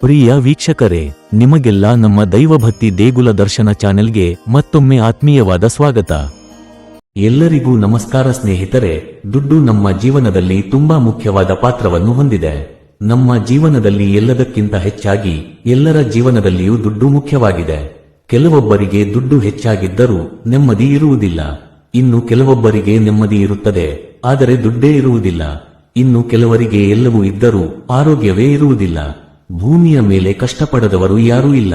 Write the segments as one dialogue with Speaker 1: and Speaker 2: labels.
Speaker 1: ಪ್ರಿಯ ವೀಕ್ಷಕರೇ, ನಿಮಗೆಲ್ಲ ನಮ್ಮ ದೈವಭಕ್ತಿ ದೇಗುಲ ದರ್ಶನ ಚಾನೆಲ್ಗೆ ಮತ್ತೊಮ್ಮೆ ಆತ್ಮೀಯವಾದ ಸ್ವಾಗತ. ಎಲ್ಲರಿಗೂ ನಮಸ್ಕಾರ ಸ್ನೇಹಿತರೆ. ದುಡ್ಡು ನಮ್ಮ ಜೀವನದಲ್ಲಿ ತುಂಬಾ ಮುಖ್ಯವಾದ ಪಾತ್ರವನ್ನು ಹೊಂದಿದೆ. ನಮ್ಮ ಜೀವನದಲ್ಲಿ ಎಲ್ಲದಕ್ಕಿಂತ ಹೆಚ್ಚಾಗಿ ಎಲ್ಲರ ಜೀವನದಲ್ಲಿಯೂ ದುಡ್ಡು ಮುಖ್ಯವಾಗಿದೆ. ಕೆಲವೊಬ್ಬರಿಗೆ ದುಡ್ಡು ಹೆಚ್ಚಾಗಿದ್ದರೂ ನೆಮ್ಮದಿ ಇರುವುದಿಲ್ಲ. ಇನ್ನು ಕೆಲವೊಬ್ಬರಿಗೆ ನೆಮ್ಮದಿ ಇರುತ್ತದೆ, ಆದರೆ ದುಡ್ಡೇ ಇರುವುದಿಲ್ಲ. ಇನ್ನು ಕೆಲವರಿಗೆ ಎಲ್ಲವೂ ಇದ್ದರೂ ಆರೋಗ್ಯವೇ ಇರುವುದಿಲ್ಲ. ಭೂಮಿಯ ಮೇಲೆ ಕಷ್ಟಪಡದವರು ಯಾರೂ ಇಲ್ಲ.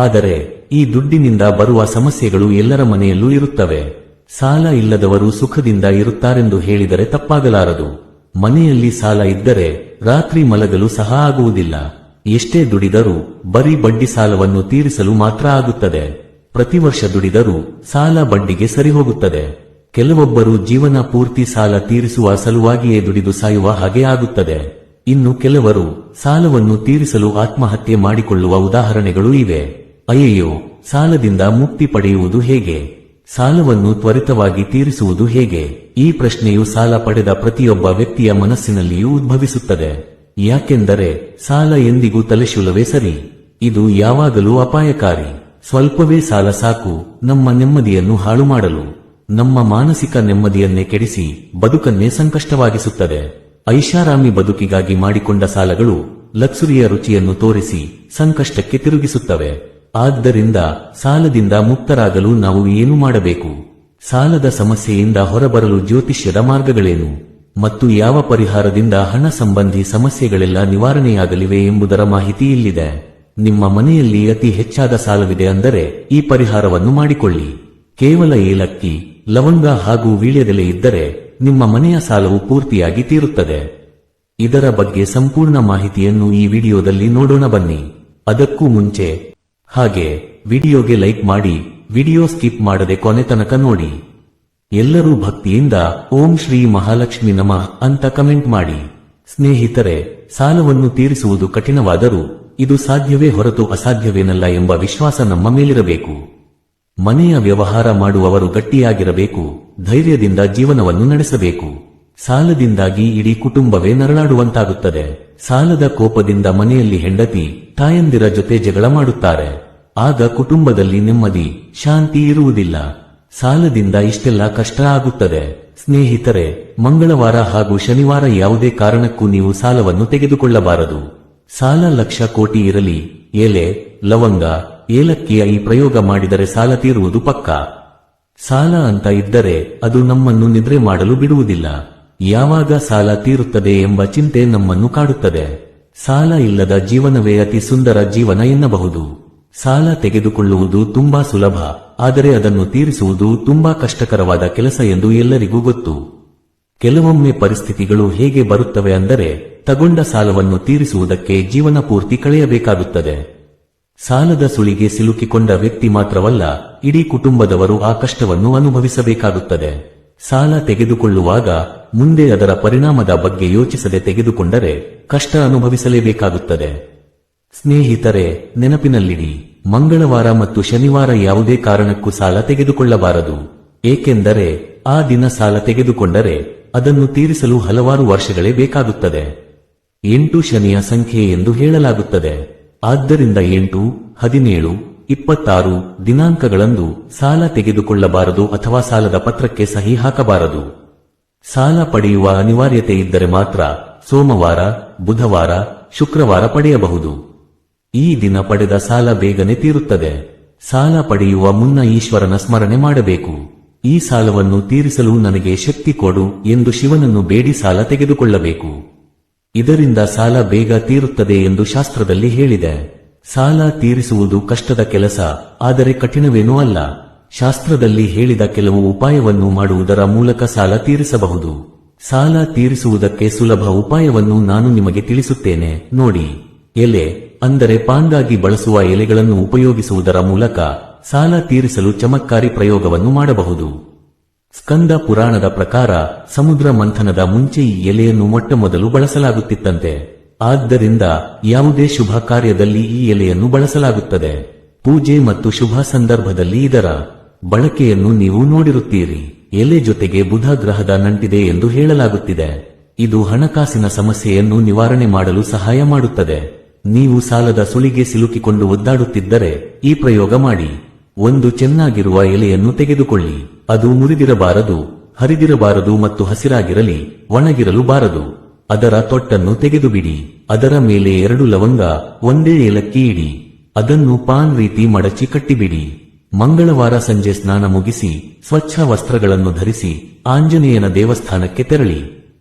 Speaker 1: ಆದರೆ ಈ ದುಡ್ಡಿನಿಂದ ಬರುವ ಸಮಸ್ಯೆಗಳು ಎಲ್ಲರ ಮನೆಯಲ್ಲೂ ಇರುತ್ತವೆ. ಸಾಲ ಇಲ್ಲದವರು ಸುಖದಿಂದ ಇರುತ್ತಾರೆಂದು ಹೇಳಿದರೆ ತಪ್ಪಾಗಲಾರದು. ಮನೆಯಲ್ಲಿ ಸಾಲ ಇದ್ದರೆ ರಾತ್ರಿ ಮಲಗಲು ಸಹ ಆಗುವುದಿಲ್ಲ. ಎಷ್ಟೇ ದುಡಿದರೂ ಬರೀ ಬಡ್ಡಿ ಸಾಲವನ್ನು ತೀರಿಸಲು ಮಾತ್ರ ಆಗುತ್ತದೆ. ಪ್ರತಿ ವರ್ಷ ದುಡಿದರೂ ಸಾಲ ಬಡ್ಡಿಗೆ ಸರಿಹೋಗುತ್ತದೆ. ಕೆಲವೊಬ್ಬರು ಜೀವನ ಪೂರ್ತಿ ಸಾಲ ತೀರಿಸುವ ಸಲುವಾಗಿಯೇ ದುಡಿದು ಸಾಯುವ ಹಾಗೆ ಆಗುತ್ತದೆ. ಇನ್ನು ಕೆಲವರು ಸಾಲವನ್ನು ತೀರಿಸಲು ಆತ್ಮಹತ್ಯೆ ಮಾಡಿಕೊಳ್ಳುವ ಉದಾಹರಣೆಗಳೂ ಇವೆ. ಅಯ್ಯಯ್ಯೋ, ಸಾಲದಿಂದ ಮುಕ್ತಿ ಪಡೆಯುವುದು ಹೇಗೆ? ಸಾಲವನ್ನು ತ್ವರಿತವಾಗಿ ತೀರಿಸುವುದು ಹೇಗೆ? ಈ ಪ್ರಶ್ನೆಯು ಸಾಲ ಪಡೆದ ಪ್ರತಿಯೊಬ್ಬ ವ್ಯಕ್ತಿಯ ಮನಸ್ಸಿನಲ್ಲಿಯೂ ಉದ್ಭವಿಸುತ್ತದೆ. ಯಾಕೆಂದರೆ ಸಾಲ ಎಂದಿಗೂ ತಲೆಶೂಲವೇ ಸರಿ. ಇದು ಯಾವಾಗಲೂ ಅಪಾಯಕಾರಿ. ಸ್ವಲ್ಪವೇ ಸಾಲ ಸಾಕು ನಮ್ಮ ನೆಮ್ಮದಿಯನ್ನು ಹಾಳು ಮಾಡಲು. ನಮ್ಮ ಮಾನಸಿಕ ನೆಮ್ಮದಿಯನ್ನೇ ಕೆಡಿಸಿ ಬದುಕನ್ನೇ ಸಂಕಷ್ಟವಾಗಿಸುತ್ತದೆ. ಐಷಾರಾಮಿ ಬದುಕಿಗಾಗಿ ಮಾಡಿಕೊಂಡ ಸಾಲಗಳು ಲಕ್ಸುರಿಯ ರುಚಿಯನ್ನು ತೋರಿಸಿ ಸಂಕಷ್ಟಕ್ಕೆ ತಿರುಗಿಸುತ್ತವೆ. ಆದ್ದರಿಂದ ಸಾಲದಿಂದ ಮುಕ್ತರಾಗಲು ನಾವು ಏನು ಮಾಡಬೇಕು? ಸಾಲದ ಸಮಸ್ಯೆಯಿಂದ ಹೊರಬರಲು ಜ್ಯೋತಿಷ್ಯದ ಮಾರ್ಗಗಳೇನು ಮತ್ತು ಯಾವ ಪರಿಹಾರದಿಂದ ಹಣ ಸಂಬಂಧಿ ಸಮಸ್ಯೆಗಳೆಲ್ಲ ನಿವಾರಣೆಯಾಗಲಿವೆ ಎಂಬುದರ ಮಾಹಿತಿ ಇಲ್ಲಿದೆ. ನಿಮ್ಮ ಮನೆಯಲ್ಲಿ ಅತಿ ಹೆಚ್ಚಾದ ಸಾಲವಿದೆ ಅಂದರೆ ಈ ಪರಿಹಾರವನ್ನು ಮಾಡಿಕೊಳ್ಳಿ. ಕೇವಲ ಏಲಕ್ಕಿ, ಲವಂಗ ಹಾಗೂ ವೀಳ್ಯದೆಲೆ ಇದ್ದರೆ ನಿಮ್ಮ ಮನೆಯ ಸಾಲವು ಪೂರ್ತಿಯಾಗಿ ತೀರುತ್ತದೆ. ಇದರ ಬಗ್ಗೆ ಸಂಪೂರ್ಣ ಮಾಹಿತಿಯನ್ನು ಈ ವಿಡಿಯೋದಲ್ಲಿ ನೋಡೋಣ ಬನ್ನಿ. ಅದಕ್ಕೂ ಮುಂಚೆ ಹಾಗೆ ವಿಡಿಯೋಗೆ ಲೈಕ್ ಮಾಡಿ, ವಿಡಿಯೋ ಸ್ಕಿಪ್ ಮಾಡದೆ ಕೊನೆ ತನಕ ನೋಡಿ. ಎಲ್ಲರೂ ಭಕ್ತಿಯಿಂದ ಓಂ ಶ್ರೀ ಮಹಾಲಕ್ಷ್ಮಿ ನಮಃ ಅಂತ ಕಮೆಂಟ್ ಮಾಡಿ. ಸ್ನೇಹಿತರೆ, ಸಾಲವನ್ನು ತೀರಿಸುವುದು ಕಠಿಣವಾದರೂ ಇದು ಸಾಧ್ಯವೇ ಹೊರತು ಅಸಾಧ್ಯವೇನಲ್ಲ ಎಂಬ ವಿಶ್ವಾಸ ನಮ್ಮ ಮೇಲಿರಬೇಕು. ಮನೆಯ ವ್ಯವಹಾರ ಮಾಡುವವರು ಗಟ್ಟಿಯಾಗಿರಬೇಕು. ಧೈರ್ಯದಿಂದ ಜೀವನವನ್ನು ನಡೆಸಬೇಕು. ಸಾಲದಿಂದಾಗಿ ಇಡೀ ಕುಟುಂಬವೇ ನರಳಾಡುವಂತಾಗುತ್ತದೆ. ಸಾಲದ ಕೋಪದಿಂದ ಮನೆಯಲ್ಲಿ ಹೆಂಡತಿ ತಾಯಂದಿರ ಜೊತೆ ಜಗಳ ಮಾಡುತ್ತಾರೆ. ಆಗ ಕುಟುಂಬದಲ್ಲಿ ನೆಮ್ಮದಿ, ಶಾಂತಿ ಇರುವುದಿಲ್ಲ. ಸಾಲದಿಂದ ಇಷ್ಟೆಲ್ಲ ಕಷ್ಟ ಆಗುತ್ತದೆ. ಸ್ನೇಹಿತರೆ, ಮಂಗಳವಾರ ಹಾಗೂ ಶನಿವಾರ ಯಾವುದೇ ಕಾರಣಕ್ಕೂ ನೀವು ಸಾಲವನ್ನು ತೆಗೆದುಕೊಳ್ಳಬಾರದು. ಸಾಲ ಲಕ್ಷ ಕೋಟಿ ಇರಲಿ, ಎಲೆ, ಲವಂಗ, ಏಲಕ್ಕಿಯ ಈ ಪ್ರಯೋಗ ಮಾಡಿದರೆ ಸಾಲ ತೀರುವುದು ಪಕ್ಕಾ. ಸಾಲ ಅಂತ ಇದ್ದರೆ ಅದು ನಮ್ಮನ್ನು ನಿದ್ರೆ ಮಾಡಲು ಬಿಡುವುದಿಲ್ಲ. ಯಾವಾಗ ಸಾಲ ತೀರುತ್ತದೆ ಎಂಬ ಚಿಂತೆ ನಮ್ಮನ್ನು ಕಾಡುತ್ತದೆ. ಸಾಲ ಇಲ್ಲದ ಜೀವನವೇ ಅತಿ ಸುಂದರ ಜೀವನ ಎನ್ನಬಹುದು. ಸಾಲ ತೆಗೆದುಕೊಳ್ಳುವುದು ತುಂಬಾ ಸುಲಭ, ಆದರೆ ಅದನ್ನು ತೀರಿಸುವುದು ತುಂಬಾ ಕಷ್ಟಕರವಾದ ಕೆಲಸ ಎಂದು ಎಲ್ಲರಿಗೂ ಗೊತ್ತು. ಕೆಲವೊಮ್ಮೆ ಪರಿಸ್ಥಿತಿಗಳು ಹೇಗೆ ಬರುತ್ತವೆ ಅಂದರೆ ತಗೊಂಡ ಸಾಲವನ್ನು ತೀರಿಸುವುದಕ್ಕೆ ಜೀವನ ಪೂರ್ತಿ ಕಳೆಯಬೇಕಾಗುತ್ತದೆ. ಸಾಲದ ಸುಳಿಗೆ ಸಿಲುಕಿಕೊಂಡ ವ್ಯಕ್ತಿ ಮಾತ್ರವಲ್ಲ, ಇಡೀ ಕುಟುಂಬದವರು ಆ ಕಷ್ಟವನ್ನು ಅನುಭವಿಸಬೇಕಾಗುತ್ತದೆ. ಸಾಲ ತೆಗೆದುಕೊಳ್ಳುವಾಗ ಮುಂದೆ ಅದರ ಪರಿಣಾಮದ ಬಗ್ಗೆ ಯೋಚಿಸದೆ ತೆಗೆದುಕೊಂಡರೆ ಕಷ್ಟ ಅನುಭವಿಸಲೇಬೇಕಾಗುತ್ತದೆ. ಸ್ನೇಹಿತರೆ, ನೆನಪಿನಲ್ಲಿಡಿ, ಮಂಗಳವಾರ ಮತ್ತು ಶನಿವಾರ ಯಾವುದೇ ಕಾರಣಕ್ಕೂ ಸಾಲ ತೆಗೆದುಕೊಳ್ಳಬಾರದು. ಏಕೆಂದರೆ ಆ ದಿನ ಸಾಲ ತೆಗೆದುಕೊಂಡರೆ ಅದನ್ನು ತೀರಿಸಲು ಹಲವಾರು ವರ್ಷಗಳೇ ಬೇಕಾಗುತ್ತದೆ. 8 ಶನಿಯ ಸಂಖ್ಯೆ ಎಂದು ಹೇಳಲಾಗುತ್ತದೆ. ಆದ್ದರಿಂದ 8, 17, 26 ದಿನಾಂಕಗಳಂದು ಸಾಲ ತೆಗೆದುಕೊಳ್ಳಬಾರದು ಅಥವಾ ಸಾಲದ ಪತ್ರಕ್ಕೆ ಸಹಿ ಹಾಕಬಾರದು. ಸಾಲ ಪಡೆಯುವ ಅನಿವಾರ್ಯತೆ ಇದ್ದರೆ ಮಾತ್ರ ಸೋಮವಾರ, ಬುಧವಾರ, ಶುಕ್ರವಾರ ಪಡೆಯಬಹುದು. ಈ ದಿನ ಪಡೆದ ಸಾಲ ಬೇಗನೆ ತೀರುತ್ತದೆ. ಸಾಲ ಪಡೆಯುವ ಮುನ್ನ ಈಶ್ವರನ ಸ್ಮರಣೆ ಮಾಡಬೇಕು. ಈ ಸಾಲವನ್ನು ತೀರಿಸಲು ನನಗೆ ಶಕ್ತಿ ಕೊಡು ಎಂದು ಶಿವನನ್ನು ಬೇಡಿ ಸಾಲ ತೆಗೆದುಕೊಳ್ಳಬೇಕು. ಇದರಿಂದ ಸಾಲ ಬೇಗ ತೀರುತ್ತದೆ ಎಂದು ಶಾಸ್ತ್ರದಲ್ಲಿ ಹೇಳಿದೆ. ಸಾಲ ತೀರಿಸುವುದು ಕಷ್ಟದ ಕೆಲಸ, ಆದರೆ ಕಠಿಣವೇನೂ ಅಲ್ಲ. ಶಾಸ್ತ್ರದಲ್ಲಿ ಹೇಳಿದ ಕೆಲವು ಉಪಾಯವನ್ನು ಮಾಡುವುದರ ಮೂಲಕ ಸಾಲ ತೀರಿಸಬಹುದು. ಸಾಲ ತೀರಿಸುವುದಕ್ಕೆ ಸುಲಭ ಉಪಾಯವನ್ನು ನಾನು ನಿಮಗೆ ತಿಳಿಸುತ್ತೇನೆ ನೋಡಿ. ಎಲೆ ಅಂದರೆ ಪಾನ್ಗಾಗಿ ಬಳಸುವ ಎಲೆಗಳನ್ನು ಉಪಯೋಗಿಸುವುದರ ಮೂಲಕ ಸಾಲ ತೀರಿಸಲು ಚಮತ್ಕಾರಿ ಪ್ರಯೋಗವನ್ನು ಮಾಡಬಹುದು. ಸ್ಕಂದ ಪುರಾಣದ ಪ್ರಕಾರ ಸಮುದ್ರ ಮಂಥನದ ಮುಂಚೆ ಈ ಎಲೆಯನ್ನು ಮೊಟ್ಟಮೊದಲು ಬಳಸಲಾಗುತ್ತಿತ್ತಂತೆ. ಆದ್ದರಿಂದ ಯಾವುದೇ ಶುಭ ಕಾರ್ಯದಲ್ಲಿ ಈ ಎಲೆಯನ್ನು ಬಳಸಲಾಗುತ್ತದೆ. ಪೂಜೆ ಮತ್ತು ಶುಭ ಸಂದರ್ಭದಲ್ಲಿ ಇದರ ಬಳಕೆಯನ್ನು ನೀವು ನೋಡಿರುತ್ತೀರಿ. ಎಲೆ ಜೊತೆಗೆ ಬುಧ ಗ್ರಹದ ನಂಟಿದೆ ಎಂದು ಹೇಳಲಾಗುತ್ತಿದೆ. ಇದು ಹಣಕಾಸಿನ ಸಮಸ್ಯೆಯನ್ನು ನಿವಾರಣೆ ಮಾಡಲು ಸಹಾಯ ಮಾಡುತ್ತದೆ. ನೀವು ಸಾಲದ ಸುಳಿಗೆ ಸಿಲುಕಿಕೊಂಡು ಒದ್ದಾಡುತ್ತಿದ್ದರೆ ಈ ಪ್ರಯೋಗ ಮಾಡಿ. ಒಂದು ಚೆನ್ನಾಗಿರುವ ಎಲೆಯನ್ನು ತೆಗೆದುಕೊಳ್ಳಿ. ಅದು ಮುರಿದಿರಬಾರದು, ಹರಿದಿರಬಾರದು ಮತ್ತು ಹಸಿರಾಗಿರಲಿ, ಒಣಗಿರಲು ಬಾರದು. ಅದರ ತೊಟ್ಟನ್ನು ತೆಗೆದುಬಿಡಿ. ಅದರ ಮೇಲೆ 2 ಲವಂಗ, ಒಂದೇ ಏಲಕ್ಕಿ ಇಡಿ. ಅದನ್ನು ಪಾನ್ ರೀತಿ ಮಡಚಿ ಕಟ್ಟಿಬಿಡಿ. ಮಂಗಳವಾರ ಸಂಜೆ ಸ್ನಾನ ಮುಗಿಸಿ ಸ್ವಚ್ಛ ವಸ್ತ್ರಗಳನ್ನು ಧರಿಸಿ ಆಂಜನೇಯನ ದೇವಸ್ಥಾನಕ್ಕೆ ತೆರಳಿ.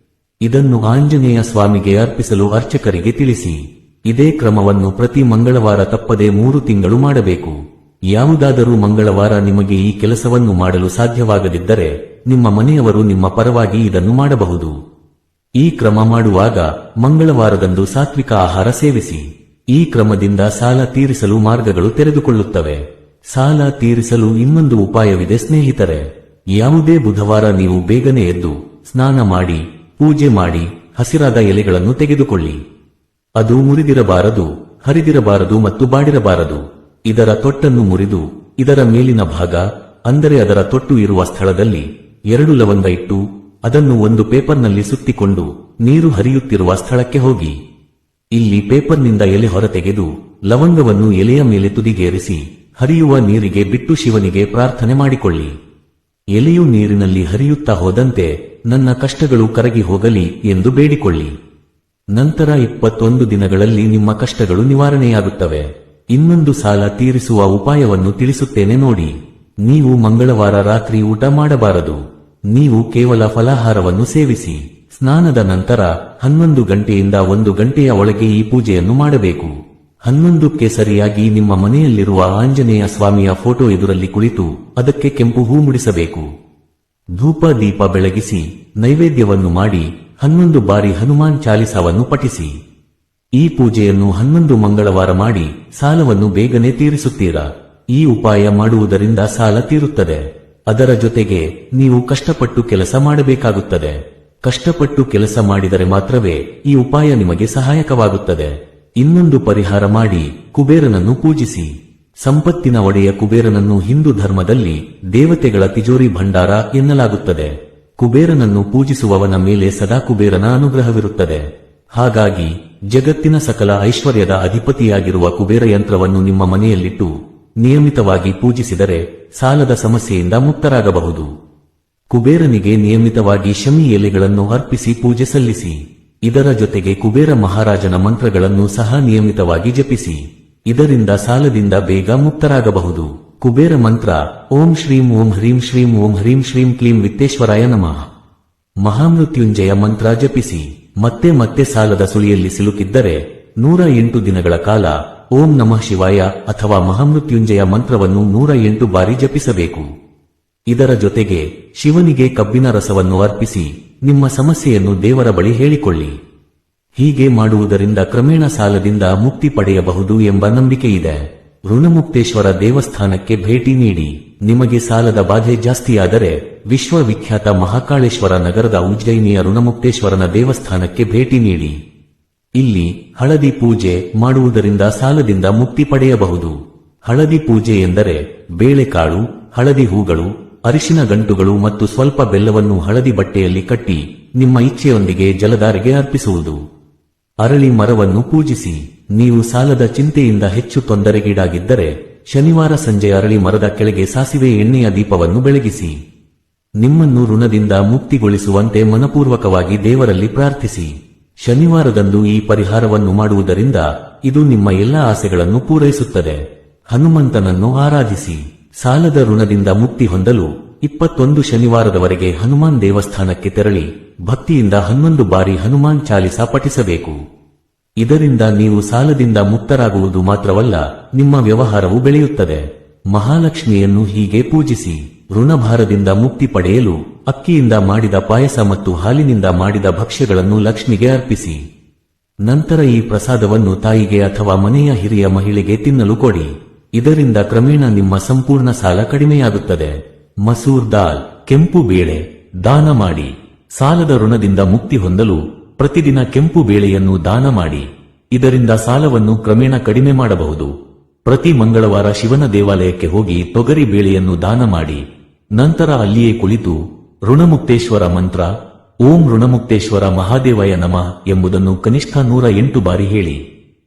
Speaker 1: ಇದನ್ನು ಆಂಜನೇಯ ಸ್ವಾಮಿಗೆ ಅರ್ಪಿಸಲು ಅರ್ಚಕರಿಗೆ ತಿಳಿಸಿ. ಇದೇ ಕ್ರಮವನ್ನು ಪ್ರತಿ ಮಂಗಳವಾರ ತಪ್ಪದೆ 3 ತಿಂಗಳು ಮಾಡಬೇಕು. ಯಾವುದಾದರೂ ಮಂಗಳವಾರ ನಿಮಗೆ ಈ ಕೆಲಸವನ್ನು ಮಾಡಲು ಸಾಧ್ಯವಾಗದಿದ್ದರೆ ನಿಮ್ಮ ಮನೆಯವರು ನಿಮ್ಮ ಪರವಾಗಿ ಇದನ್ನು ಮಾಡಬಹುದು. ಈ ಕ್ರಮ ಮಾಡುವಾಗ ಮಂಗಳವಾರದಂದು ಸಾತ್ವಿಕ ಆಹಾರ ಸೇವಿಸಿ. ಈ ಕ್ರಮದಿಂದ ಸಾಲ ತೀರಿಸಲು ಮಾರ್ಗಗಳು ತೆರೆದುಕೊಳ್ಳುತ್ತವೆ. ಸಾಲ ತೀರಿಸಲು ಇನ್ನೊಂದು ಉಪಾಯವಿದೆ ಸ್ನೇಹಿತರೆ. ಯಾವುದೇ ಬುಧವಾರ ನೀವು ಬೇಗನೆ ಎದ್ದು ಸ್ನಾನ ಮಾಡಿ ಪೂಜೆ ಮಾಡಿ ಹಸಿರಾದ ಎಲೆಗಳನ್ನು ತೆಗೆದುಕೊಳ್ಳಿ. ಅದು ಮುರಿದಿರಬಾರದು, ಹರಿದಿರಬಾರದು ಮತ್ತು ಬಾಡಿರಬಾರದು. ಇದರ ತೊಟ್ಟನ್ನು ಮುರಿದು ಇದರ ಮೇಲಿನ ಭಾಗ ಅಂದರೆ ಅದರ ತೊಟ್ಟು ಇರುವ ಸ್ಥಳದಲ್ಲಿ 2 ಲವಂಗ ಇಟ್ಟು ಅದನ್ನು ಒಂದು ಪೇಪರ್ನಲ್ಲಿ ಸುತ್ತಿಕೊಂಡು ನೀರು ಹರಿಯುತ್ತಿರುವ ಸ್ಥಳಕ್ಕೆ ಹೋಗಿ. ಇಲ್ಲಿ ಪೇಪರ್ನಿಂದ ಎಲೆ ಹೊರತೆಗೆದು ಲವಂಗವನ್ನು ಎಲೆಯ ಮೇಲೆ ತುದಿಗೇರಿಸಿ ಹರಿಯುವ ನೀರಿಗೆ ಬಿಟ್ಟು ಶಿವನಿಗೆ ಪ್ರಾರ್ಥನೆ ಮಾಡಿಕೊಳ್ಳಿ. ಎಲೆಯು ನೀರಿನಲ್ಲಿ ಹರಿಯುತ್ತಾ ಹೋದಂತೆ ನನ್ನ ಕಷ್ಟಗಳು ಕರಗಿ ಹೋಗಲಿ ಎಂದು ಬೇಡಿಕೊಳ್ಳಿ. ನಂತರ 21 ದಿನಗಳಲ್ಲಿ ನಿಮ್ಮ ಕಷ್ಟಗಳು ನಿವಾರಣೆಯಾಗುತ್ತವೆ. ಇನ್ನೊಂದು ಸಾಲ ತೀರಿಸುವ ಉಪಾಯವನ್ನು ತಿಳಿಸುತ್ತೇನೆ ನೋಡಿ. ನೀವು ಮಂಗಳವಾರ ರಾತ್ರಿ ಊಟ ಮಾಡಬಾರದು. ನೀವು ಕೇವಲ ಫಲಾಹಾರವನ್ನು ಸೇವಿಸಿ. ಸ್ನಾನದ ನಂತರ 11 ಗಂಟೆಯಿಂದ 1 ಗಂಟೆಯ ಒಳಗೆ ಈ ಪೂಜೆಯನ್ನು ಮಾಡಬೇಕು. 11ಕ್ಕೆ ಸರಿಯಾಗಿ ನಿಮ್ಮ ಮನೆಯಲ್ಲಿರುವ ಆಂಜನೇಯ ಸ್ವಾಮಿಯ ಫೋಟೋ ಎದುರಲ್ಲಿ ಕುಳಿತು ಅದಕ್ಕೆ ಕೆಂಪು ಹೂ ಮುಡಿಸಬೇಕು. ಧೂಪ ದೀಪ ಬೆಳಗಿಸಿ ನೈವೇದ್ಯವನ್ನು ಮಾಡಿ 11 ಬಾರಿ ಹನುಮಾನ್ ಚಾಲಿಸಾವನ್ನು ಪಠಿಸಿ. ಈ ಪೂಜೆಯನ್ನು 11 ಮಂಗಳವಾರ ಮಾಡಿ ಸಾಲವನ್ನು ಬೇಗನೆ ತೀರಿಸುತ್ತೀರಾ. ಈ ಉಪಾಯ ಮಾಡುವುದರಿಂದ ಸಾಲ ತೀರುತ್ತದೆ. ಅದರ ಜೊತೆಗೆ ನೀವು ಕಷ್ಟಪಟ್ಟು ಕೆಲಸ ಮಾಡಬೇಕಾಗುತ್ತದೆ. ಕಷ್ಟಪಟ್ಟು ಕೆಲಸ ಮಾಡಿದರೆ ಮಾತ್ರವೇ ಈ ಉಪಾಯ ನಿಮಗೆ ಸಹಾಯಕವಾಗುತ್ತದೆ. ಇನ್ನೊಂದು ಪರಿಹಾರ ಮಾಡಿ ಕುಬೇರನನ್ನು ಪೂಜಿಸಿ. ಸಂಪತ್ತಿನ ಒಡೆಯ ಕುಬೇರನನ್ನು ಹಿಂದೂ ಧರ್ಮದಲ್ಲಿ ದೇವತೆಗಳ ತಿಜೋರಿ ಭಂಡಾರ ಎನ್ನಲಾಗುತ್ತದೆ. ಕುಬೇರನನ್ನು ಪೂಜಿಸುವವನ ಮೇಲೆ ಸದಾ ಕುಬೇರನ ಅನುಗ್ರಹವಿರುತ್ತದೆ. ಹಾಗಾಗಿ ಜಗತ್ತಿನ ಸಕಲ ಐಶ್ವರ್ಯದ ಅಧಿಪತಿಯಾಗಿರುವ ಕುಬೇರ ಯಂತ್ರವನ್ನು ನಿಮ್ಮ ಮನೆಯಲ್ಲಿಟ್ಟು ನಿಯಮಿತವಾಗಿ ಪೂಜಿಸಿದರೆ ಸಾಲದ ಸಮಸ್ಯೆಯಿಂದ ಮುಕ್ತರಾಗಬಹುದು. ಕುಬೇರನಿಗೆ ನಿಯಮಿತವಾಗಿ ಶಮಿ ಎಲೆಗಳನ್ನು ಅರ್ಪಿಸಿ ಪೂಜೆ ಸಲ್ಲಿಸಿ. ಇದರ ಜೊತೆಗೆ ಕುಬೇರ ಮಹಾರಾಜನ ಮಂತ್ರಗಳನ್ನು ಸಹ ನಿಯಮಿತವಾಗಿ ಜಪಿಸಿ. ಇದರಿಂದ ಸಾಲದಿಂದ ಬೇಗ ಮುಕ್ತರಾಗಬಹುದು. ಕುಬೇರ ಮಂತ್ರ ಓಂ ಶ್ರೀಂ ಓಂ ಹ್ರೀಂ ಶ್ರೀಂ ಓಂ ಹ್ರೀಂ ಶ್ರೀಂ ಕ್ಲೀಂ ವಿತ್ತೇಶ್ವರಾಯ ನಮಃ. ಮಹಾಮೃತ್ಯುಂಜಯ ಮಂತ್ರ ಜಪಿಸಿ. ಮತ್ತೆ ಮತ್ತೆ ಸಾಲದ ಸುಳಿಯಲ್ಲಿ ಸಿಲುಕಿದ್ದರೆ 108 ದಿನಗಳ ಕಾಲ ಓಂ ನಮಃ ಶಿವಾಯ ಅಥವಾ ಮಹಾಮೃತ್ಯುಂಜಯ ಮಂತ್ರವನ್ನು 108 ಬಾರಿ ಜಪಿಸಬೇಕು. ಇದರ ಜೊತೆಗೆ ಶಿವನಿಗೆ ಕಬ್ಬಿನ ರಸವನ್ನು ಅರ್ಪಿಸಿ ನಿಮ್ಮ ಸಮಸ್ಯೆಯನ್ನು ದೇವರ ಬಳಿ ಹೇಳಿಕೊಳ್ಳಿ. ಹೀಗೆ ಮಾಡುವುದರಿಂದ ಕ್ರಮೇಣ ಸಾಲದಿಂದ ಮುಕ್ತಿ ಪಡೆಯಬಹುದು ಎಂಬ ನಂಬಿಕೆಯಿದೆ. ಋಣಮುಕ್ತೇಶ್ವರ ದೇವಸ್ಥಾನಕ್ಕೆ ಭೇಟಿ ನೀಡಿ. ನಿಮಗೆ ಸಾಲದ ಬಾಧೆ ಜಾಸ್ತಿಯಾದರೆ ವಿಶ್ವವಿಖ್ಯಾತ ಮಹಾಕಾಳೇಶ್ವರ ನಗರದ ಉಜ್ಜಯಿನಿಯ ಋಣಮುಕ್ತೇಶ್ವರನ ದೇವಸ್ಥಾನಕ್ಕೆ ಭೇಟಿ ನೀಡಿ. ಇಲ್ಲಿ ಹಳದಿ ಪೂಜೆ ಮಾಡುವುದರಿಂದ ಸಾಲದಿಂದ ಮುಕ್ತಿ ಪಡೆಯಬಹುದು. ಹಳದಿ ಪೂಜೆ ಎಂದರೆ ಬೇಳೆಕಾಳು, ಹಳದಿ ಹೂಗಳು, ಅರಿಶಿನ ಗಂಟುಗಳು ಮತ್ತು ಸ್ವಲ್ಪ ಬೆಲ್ಲವನ್ನು ಹಳದಿ ಬಟ್ಟೆಯಲ್ಲಿ ಕಟ್ಟಿ ನಿಮ್ಮ ಇಚ್ಛೆಯೊಂದಿಗೆ ಜಲಧಾರೆಗೆ ಅರ್ಪಿಸುವುದು. ಅರಳಿ ಮರವನ್ನು ಪೂಜಿಸಿ. ನೀವು ಸಾಲದ ಚಿಂತೆಯಿಂದ ಹೆಚ್ಚು ತೊಂದರೆಗೀಡಾಗಿದ್ದರೆ ಶನಿವಾರ ಸಂಜೆ ಅರಳಿ ಮರದ ಕೆಳಗೆ ಸಾಸಿವೆ ಎಣ್ಣೆಯ ದೀಪವನ್ನು ಬೆಳಗಿಸಿ. ನಿಮ್ಮನ್ನು ಋಣದಿಂದ ಮುಕ್ತಿಗೊಳಿಸುವಂತೆ ಮನಪೂರ್ವಕವಾಗಿ ದೇವರಲ್ಲಿ ಪ್ರಾರ್ಥಿಸಿ. ಶನಿವಾರದಂದು ಈ ಪರಿಹಾರವನ್ನು ಮಾಡುವುದರಿಂದ ಇದು ನಿಮ್ಮ ಎಲ್ಲಾ ಆಸೆಗಳನ್ನು ಪೂರೈಸುತ್ತದೆ. ಹನುಮಂತನನ್ನು ಆರಾಧಿಸಿ. ಸಾಲದ ಋಣದಿಂದ ಮುಕ್ತಿ ಹೊಂದಲು 21 ಶನಿವಾರದವರೆಗೆ ಹನುಮಾನ್ ದೇವಸ್ಥಾನಕ್ಕೆ ತೆರಳಿ ಭಕ್ತಿಯಿಂದ 11 ಬಾರಿ ಹನುಮಾನ್ ಚಾಲಿಸಾ ಪಠಿಸಬೇಕು. ಇದರಿಂದ ನೀವು ಸಾಲದಿಂದ ಮುಕ್ತರಾಗುವುದು ಮಾತ್ರವಲ್ಲ, ನಿಮ್ಮ ವ್ಯವಹಾರವು ಬೆಳೆಯುತ್ತದೆ. ಮಹಾಲಕ್ಷ್ಮಿಯನ್ನು ಹೀಗೆ ಪೂಜಿಸಿ. ಋಣಭಾರದಿಂದ ಮುಕ್ತಿ ಪಡೆಯಲು ಅಕ್ಕಿಯಿಂದ ಮಾಡಿದ ಪಾಯಸ ಮತ್ತು ಹಾಲಿನಿಂದ ಮಾಡಿದ ಭಕ್ಷ್ಯಗಳನ್ನು ಲಕ್ಷ್ಮಿಗೆ ಅರ್ಪಿಸಿ. ನಂತರ ಈ ಪ್ರಸಾದವನ್ನು ತಾಯಿಗೆ ಅಥವಾ ಮನೆಯ ಹಿರಿಯ ಮಹಿಳೆಗೆ ತಿನ್ನಲು ಕೊಡಿ. ಇದರಿಂದ ಕ್ರಮೇಣ ನಿಮ್ಮ ಸಂಪೂರ್ಣ ಸಾಲ ಕಡಿಮೆಯಾಗುತ್ತದೆ. ಮಸೂರ್ ದಾಲ್, ಕೆಂಪು ಬೇಳೆ ದಾನ ಮಾಡಿ. ಸಾಲದ ಋಣದಿಂದ ಮುಕ್ತಿ ಹೊಂದಲು ಪ್ರತಿದಿನ ಕೆಂಪು ಬೇಳೆಯನ್ನು ದಾನ ಮಾಡಿ. ಇದರಿಂದ ಸಾಲವನ್ನು ಕ್ರಮೇಣ ಕಡಿಮೆ ಮಾಡಬಹುದು. ಪ್ರತಿ ಮಂಗಳವಾರ ಶಿವನ ದೇವಾಲಯಕ್ಕೆ ಹೋಗಿ ತೊಗರಿ ಬೇಳೆಯನ್ನು ದಾನ ಮಾಡಿ. ನಂತರ ಅಲ್ಲಿಯೇ ಕುಳಿತು ಋಣಮುಕ್ತೇಶ್ವರ ಮಂತ್ರ ಓಂ ಋಣಮುಕ್ತೇಶ್ವರ ಮಹಾದೇವಯ ನಮಃ ಎಂಬುದನ್ನು ಕನಿಷ್ಠ 108 ಬಾರಿ ಹೇಳಿ.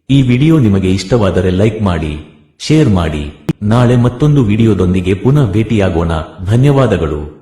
Speaker 1: ಈ ವಿಡಿಯೋ ನಿಮಗೆ ಇಷ್ಟವಾದರೆ ಲೈಕ್ ಮಾಡಿ, ಶೇರ್ ಮಾಡಿ. ನಾಳೆ ಮತ್ತೊಂದು ವಿಡಿಯೋದೊಂದಿಗೆ ಪುನಃ ಭೇಟಿಯಾಗೋಣ. ಧನ್ಯವಾದಗಳು.